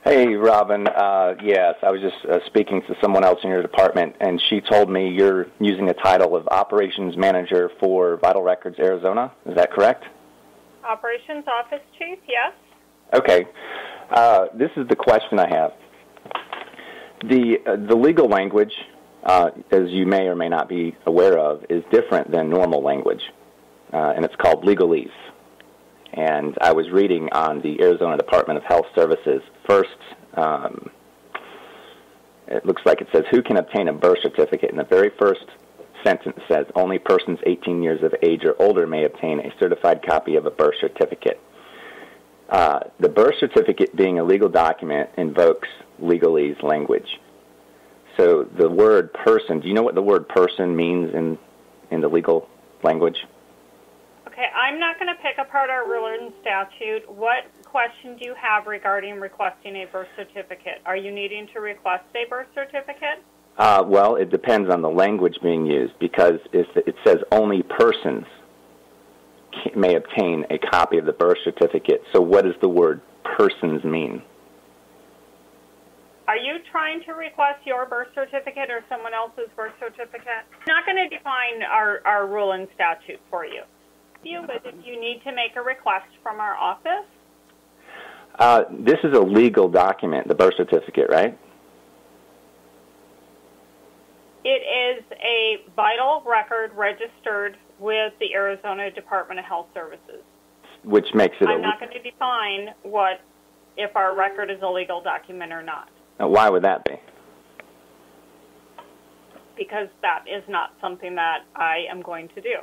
Hey, Robin. Yes, I was just speaking to someone else in your department, and she told me you're using a title of Operations Manager for Vital Records Arizona. Is that correct? Operations Office Chief, yes. Okay. This is the question I have. The legal language, as you may or may not be aware of, is different than normal language, and it's called legalese. And I was reading on the Arizona Department of Health Services first, it looks like it says, who can obtain a birth certificate? And the very first sentence says, only persons 18 years of age or older may obtain a certified copy of a birth certificate. The birth certificate being a legal document invokes legalese language. So the word person, do you know what the word person means in the legal language? Okay, I'm not going to pick apart our rule and statute. What question do you have regarding requesting a birth certificate? Are you needing to request a birth certificate? Well, it depends on the language being used, because it says only persons may obtain a copy of the birth certificate. So what does the word persons mean? Are you trying to request your birth certificate or someone else's birth certificate? I'm not going to define our rule and statute for you. But if you need to make a request from our office? This is a legal document, the birth certificate, right? It is a vital record registered with the Arizona Department of Health Services. Which makes it I'm not going to define if our record is a legal document or not. Why would that be? Because that is not something that I am going to do.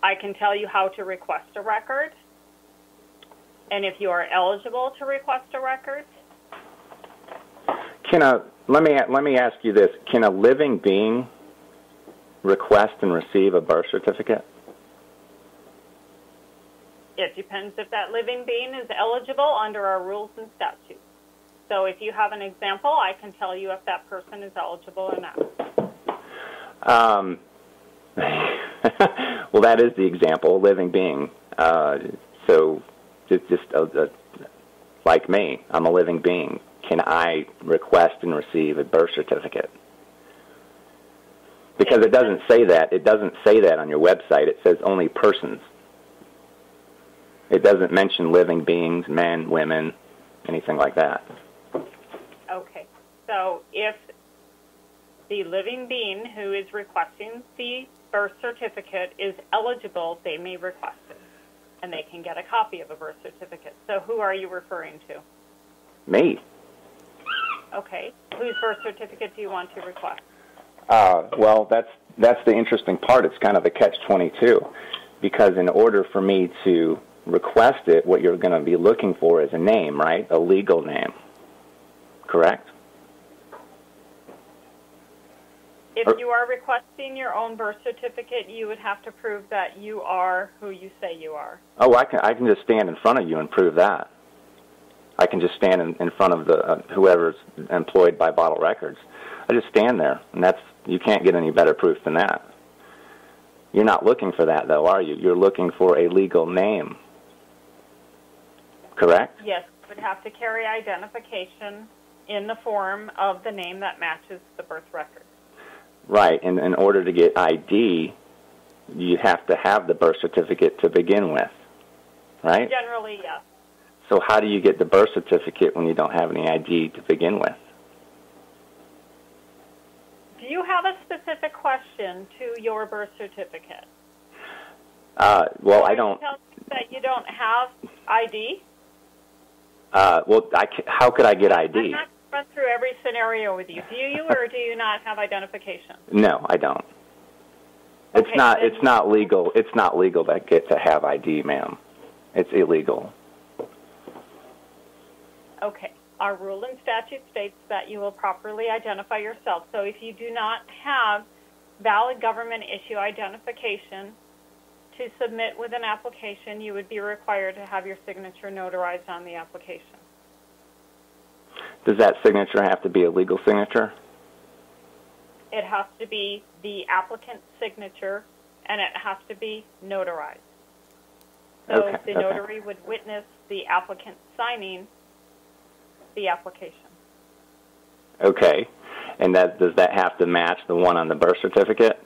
I can tell you how to request a record, and if you are eligible to request a record. Let me ask you this: can a living being request and receive a birth certificate? It depends if that living being is eligible under our rules and statutes. So if you have an example, I can tell you if that person is eligible or not. Well, that is the example, living being. So just like me, I'm a living being. Can I request and receive a birth certificate? Because it doesn't say that. It doesn't say that on your website. It says only persons. It doesn't mention living beings, men, women, anything like that. Okay. So if the living being who is requesting the birth certificate is eligible, they may request it, and they can get a copy of a birth certificate. So who are you referring to? Me. Okay. Whose birth certificate do you want to request? Well, that's the interesting part. It's kind of a catch-22, because in order for me to request it, what you're going to be looking for is a name, right? A legal name. Correct? If you are requesting your own birth certificate, you would have to prove that you are who you say you are. Oh, I can just stand in front of you and prove that. I can just stand in front of the whoever's employed by Vital Records. I just stand there, and you can't get any better proof than that. You're not looking for that, though, are you? You're looking for a legal name. Correct? Yes, you would have to carry identification in the form of the name that matches the birth record. Right, and in order to get ID, you have to have the birth certificate to begin with, right? Generally, yes. So how do you get the birth certificate when you don't have any ID to begin with? Do you have a specific question to your birth certificate? Well, I don't. Tell me that you don't have ID? Well, how could I get ID? I'm not run through every scenario with you. Do you or do you not have identification? No, I don't. It's not legal. It's not legal to have ID, ma'am. It's illegal. Okay. Our rule and statute states that you will properly identify yourself. So if you do not have valid government issue identification to submit with an application, you would be required to have your signature notarized on the application. Does that signature have to be a legal signature? It has to be the applicant's signature, and it has to be notarized. So the notary would witness the applicant signing the application. Okay. And does that have to match the one on the birth certificate?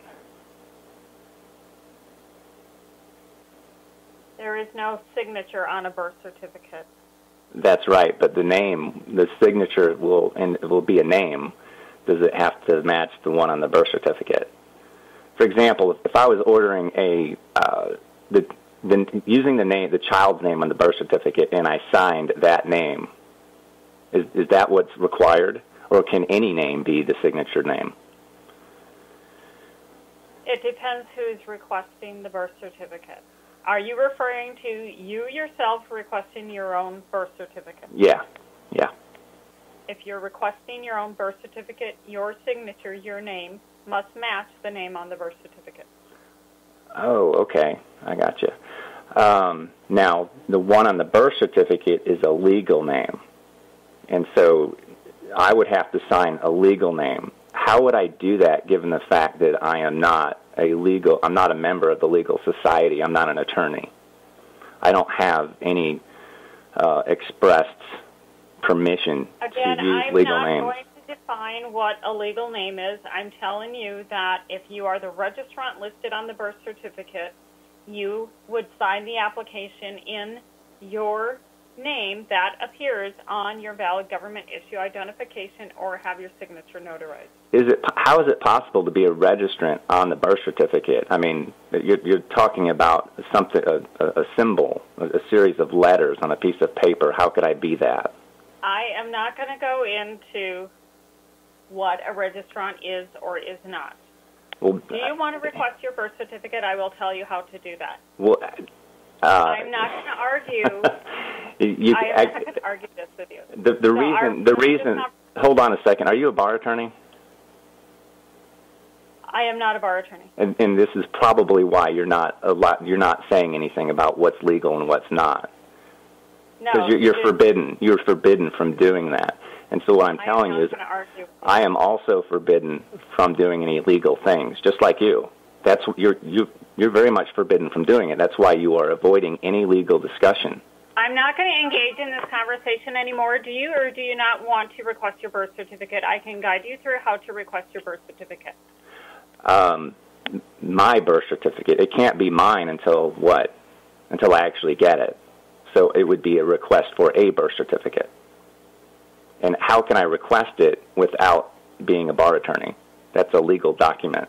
There is no signature on a birth certificate. That's right, but the name, the signature will be a name. Does it have to match the one on the birth certificate? For example, if I was ordering using the child's name on the birth certificate, and I signed that name, is that what's required, or can any name be the signature name? It depends who's requesting the birth certificate. Are you referring to you yourself requesting your own birth certificate? Yeah. If you're requesting your own birth certificate, your signature, your name, must match the name on the birth certificate. Oh, okay. I got you. Now, the one on the birth certificate is a legal name, and so I would have to sign a legal name. How would I do that, given the fact that I'm not a member of the legal society, I'm not an attorney? I don't have any expressed permission to use legal names. Again, I'm not going to define what a legal name is. I'm telling you that if you are the registrant listed on the birth certificate, you would sign the application in your name that appears on your valid government issue identification or have your signature notarized. How is it possible to be a registrant on the birth certificate? I mean, you're talking about something, a symbol, a series of letters on a piece of paper. How could I be that? I am not going to go into what a registrant is or is not. Well, do you want to request your birth certificate? I will tell you how to do that. Well, I'm not going to argue. I'm not going to argue this with you. The reason. Hold on a second. Are you a bar attorney? I am not a bar attorney. And this is probably why you're not saying anything about what's legal and what's not. No, because you're forbidden. You're forbidden from doing that. And so what I'm telling you is, I am also forbidden from doing any illegal things, just like you. You're very much forbidden from doing it. That's why you are avoiding any legal discussion. I'm not going to engage in this conversation anymore. Do you or do you not want to request your birth certificate? I can guide you through how to request your birth certificate. My birth certificate. It can't be mine until what? Until I actually get it. So it would be a request for a birth certificate. And how can I request it without being a bar attorney? That's a legal document.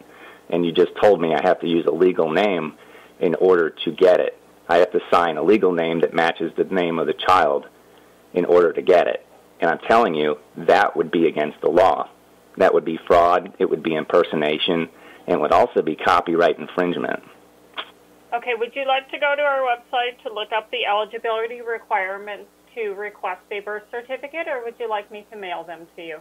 And you just told me I have to use a legal name in order to get it. I have to sign a legal name that matches the name of the child in order to get it. And I'm telling you, that would be against the law. That would be fraud, it would be impersonation, and it would also be copyright infringement. Okay, would you like to go to our website to look up the eligibility requirements to request a birth certificate, or would you like me to mail them to you?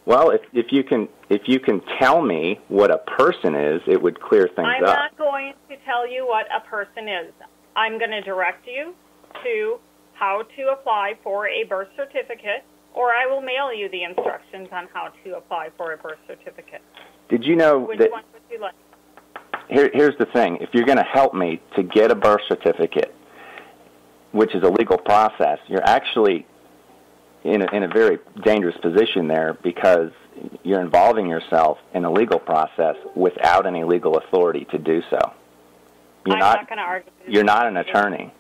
Well, if you can tell me what a person is, it would clear things up. I'm not going to tell you what a person is. I'm going to direct you to how to apply for a birth certificate, or I will mail you the instructions on how to apply for a birth certificate. Did you know Which that? one would you like? Here's the thing. If you're going to help me to get a birth certificate, which is a legal process, you're actually in a very dangerous position there, because you're involving yourself in a legal process without any legal authority to do so. I'm not going to argue. You're not an attorney.